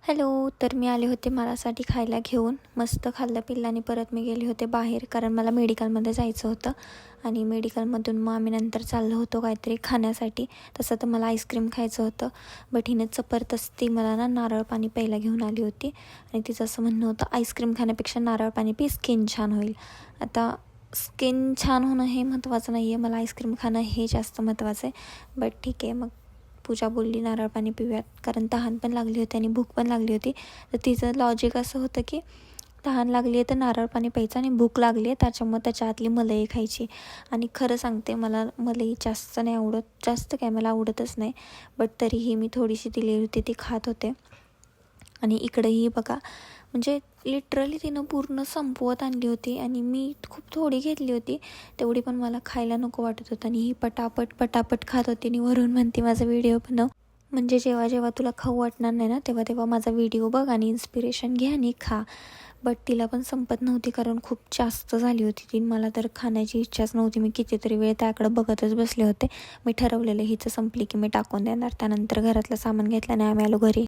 Hello. तर मी आले होते मलासाठी खायला घेऊन. मस्त खाल्लं पिल्लं आणि परत मी गेले होते बाहेर, कारण मला मेडिकलमध्ये जायचं होतं. आणि मेडिकलमधून मग आम्ही नंतर चाललो होतो काहीतरी खाण्यासाठी. तसं तर मला आईस्क्रीम खायचं होतं, बट हिने जबरदस्ती मला नारळ पाणी प्यायला घेऊन आली होती. आणि तिचं असं म्हणणं होतं, आईस्क्रीम खाण्यापेक्षा नारळ पाणी पी, स्किन छान होईल. आता स्किन छान होणं हे महत्त्वाचं नाही आहे, मला आईस्क्रीम खाणं हे जास्त महत्त्वाचं आहे. बट ठीक आहे, मग पूजा बोलली नारळ पाणी पिऊयात, कारण तहान पण लागली होती आणि भूक पण लागली होती. तर तिचं लॉजिक असं होतं की तहान लागली आहे तर नारळ पाणी प्यायचं आणि भूक लागली आहे त्याच्यामुळे त्याच्या आतली मलई खायची. आणि खरं सांगते, मला मलई जास्त नाही आवडत, जास्त काय मला आवडतच नाही. बट तरीही मी थोडीशी दिली होती, ती खात होते. आणि इकडेही बघा, म्हणजे लिटरली तिनं पूर्ण संपवत आणली होती आणि मी खूप थोडी घेतली होती. तेवढी पण मला खायला नको वाटत होतं आणि ही पटापट पटापट खात होती आणि वरून म्हणते माझा व्हिडिओ बनव. म्हणजे जेव्हा जेव्हा तुला खाऊ वाटणार नाही ना, तेव्हा तेव्हा माझा व्हिडिओ बघ आणि इन्स्पिरेशन घे आणि खा. बट तिला पण संपत नव्हती, कारण खूप जास्त झाली होती ती. मला तर खाण्याची इच्छाच नव्हती. मी कितीतरी वेळ त्याकडं बघतच बसले होते. मी ठरवलेलं हिचं संपली की मी टाकून देणार. त्यानंतर घरातलं सामान घेतलं आणि आम्ही आलो घरी.